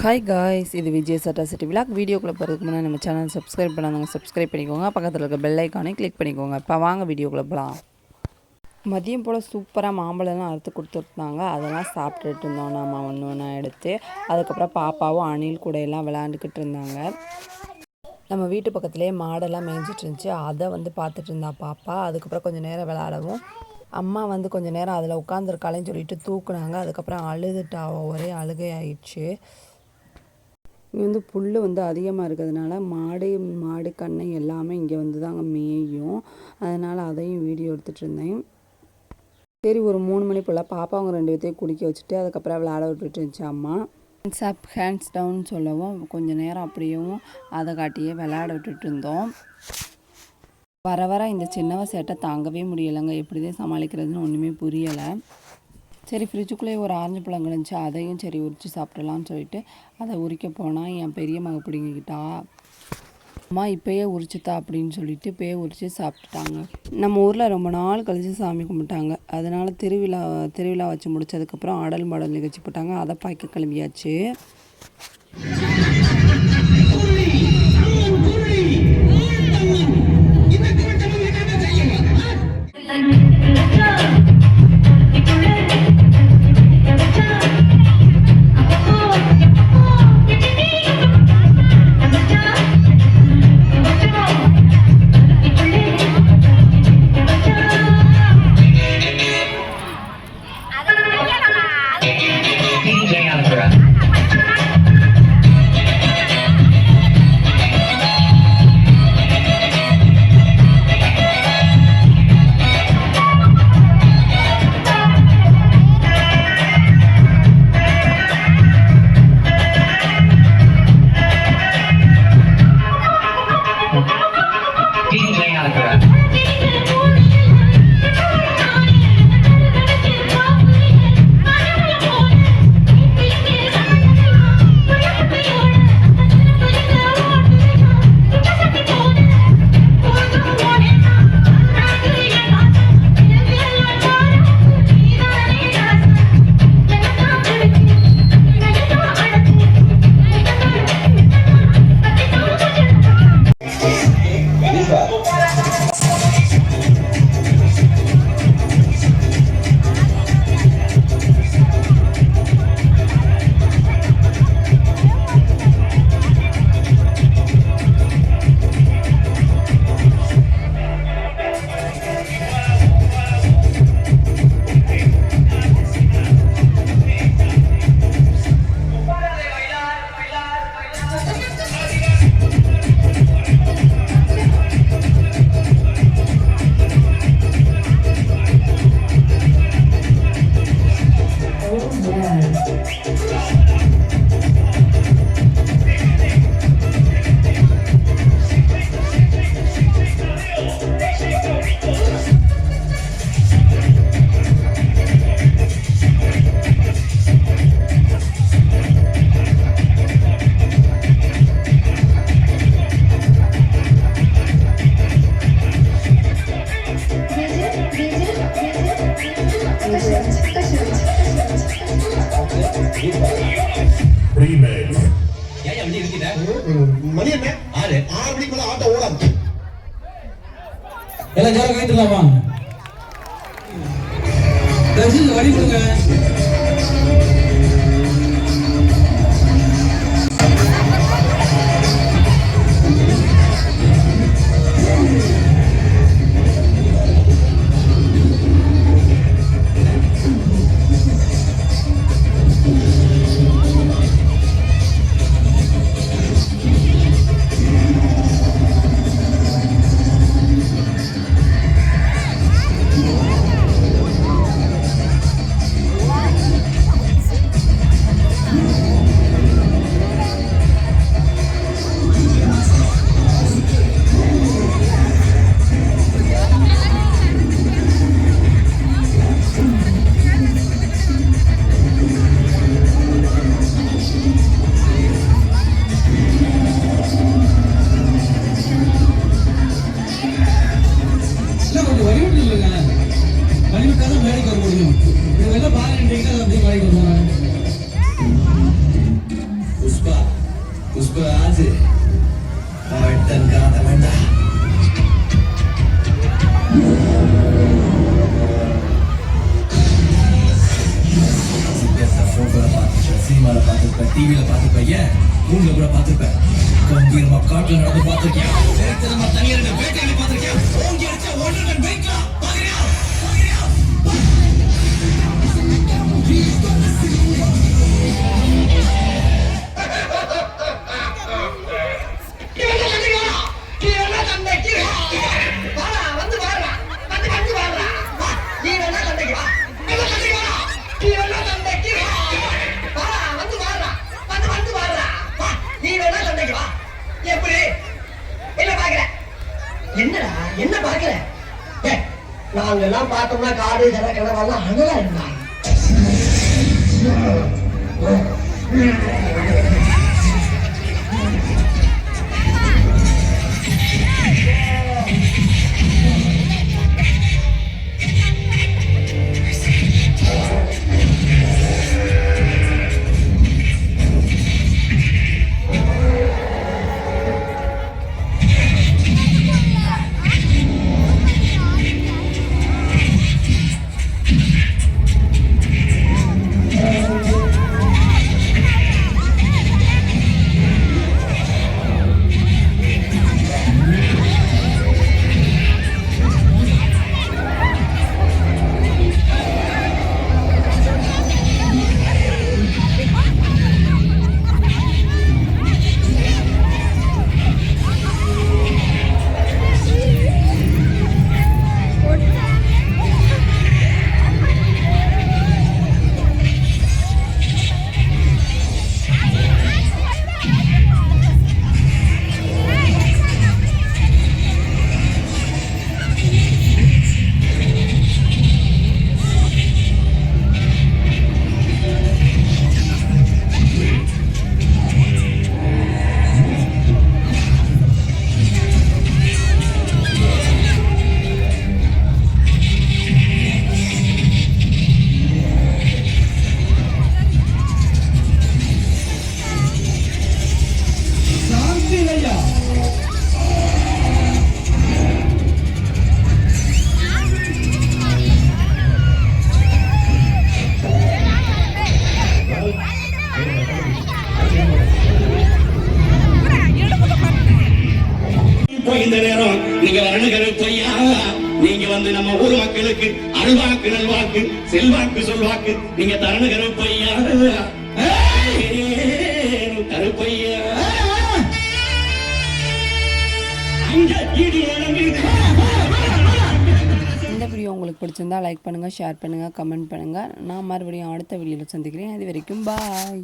Hi guys, இது Vijay சட்டா city vlog. வீடியோக்குள்ளே போகிறதுக்கு முன்னாடி நம்ம சேனல் சப்ஸ்கிரைப் பண்ணாதவங்க சப்ஸ்கிரைப் பண்ணிக்கோங்க. பக்கத்தில் இருக்க பெல் ஐக்கானே கிளிக் பண்ணிக்கோங்க. இப்போ வாங்க வீடியோக்குள்ளே போகலாம். மதியம் போல் சூப்பராக மாம்பழம்லாம் அறுத்து கொடுத்துருந்தாங்க. அதெல்லாம் சாப்பிட்டுட்டு இருந்தோம் நம்ம ஒன்று ஒன்றா எடுத்து. அதுக்கப்புறம் பாப்பாவும் அணில் கூட எல்லாம் விளையாண்டுக்கிட்டு இருந்தாங்க. நம்ம வீட்டு பக்கத்துலேயே மாடெல்லாம் மேய்ஞ்சிட்டு இருந்துச்சு. அதை பார்த்துட்டு இருந்தா பாப்பா. அதுக்கப்புறம் கொஞ்சம் நேரம் விளையாடவும் அம்மா கொஞ்சம் நேரம் அதில் உட்காந்துருக்காளேன்னு சொல்லிட்டு தூக்குனாங்க. அதுக்கப்புறம் அழுதுட்டா, ஒரே அழுகை ஆயிடுச்சு. இங்கே புல் அதிகமாக இருக்கிறதுனால மாடு கண்ணை எல்லாமே இங்கே தாங்க மேயும். அதனால் அதையும் வீடியோ எடுத்துகிட்டு இருந்தேன். சரி, ஒரு 3 மணி போல் பாப்பா அவங்க 2 பேர்த்தையும் குடிக்க வச்சுட்டு அதுக்கப்புறம் விளையாட விட்டுட்டு இருந்துச்சு அம்மா. ஹேண்ட்ஸ் அப் ஹேண்ட்ஸ் டவுன் சொல்லவும் கொஞ்சம் நேரம் அப்படியும் அதை காட்டியே விளையாட விட்டுட்டு இருந்தோம். வர இந்த சின்னவ சேட்டை தாங்கவே முடியலைங்க. எப்படிதான் சமாளிக்கிறதுன்னு ஒன்றுமே புரியலை. சரி, ஃப்ரிட்ஜுக்குள்ளேயே ஒரு ஆரஞ்சு பழம் கிடந்துச்சு. அதையும் சரி உரித்து சாப்பிடலான்னு சொல்லிட்டு அதை உரிக்க போனால் என் பெரிய மக பிடிங்கிக்கிட்டா. அம்மா இப்போயே உரிச்சுத்தா அப்படின்னு சொல்லிட்டு இப்போயே உரித்து சாப்பிட்டுட்டாங்க. நம்ம ஊரில் ரொம்ப நாள் கழித்து சாமி கும்பிட்டாங்க. அதனால் திருவிழா வச்சு முடித்ததுக்கப்புறம் ஆடல் பாடல் நிகழ்ச்சி போட்டாங்க. அதை பார்க்க கிளம்பியாச்சு. மணி என்ன 6 மணிக்கு மேல ஆட்டோ ஓடாது. எல்லாம் ஜோரா கைத்துலாமா? தஜில் வடி கொடுங்க. பார்த்து வாழ்த்தன் காட்ட வேண்டாம். போட்டோல பார்த்துருப்பேன், சினிமால பார்த்துருப்பேன், டிவியில பார்த்துருப்பேன், ஏன் ஊர்ல கூட பார்த்துருப்பேன். கம்பீரமா காட்டுல நடந்து பார்த்திருக்கேன், வேகமா தனியா இருக்க வேட்டையில பார்த்திருக்கேன். ஓங்கி அடிச்சா ஒன்றரை பைக்லாம் பாக்குறியா? என்னடா என்ன பாக்குற? நாங்க எல்லாம் பார்த்தோம்னா காடு கிணவெல்லாம் அனலா இருந்தாங்க. இந்த நேரம் நீங்க வரணுகிற பொய்யா, நீங்க வந்து நம்ம ஊர் மக்களுக்கு அருள்வாக்கு நல்வாக்கு செல்வாக்கு சொல்வாக்கு நீங்க தரணுகிற பொய்யா, கருப்பையா இந்த வீடியோ உங்களுக்கு பிடிச்சிருந்தா லைக் பண்ணுங்கள், ஷேர் பண்ணுங்கள், கமெண்ட் பண்ணுங்கள். நான் மறுபடியும் அடுத்த வீடியோவில் சந்திக்கிறேன். அது வரைக்கும் பாய்.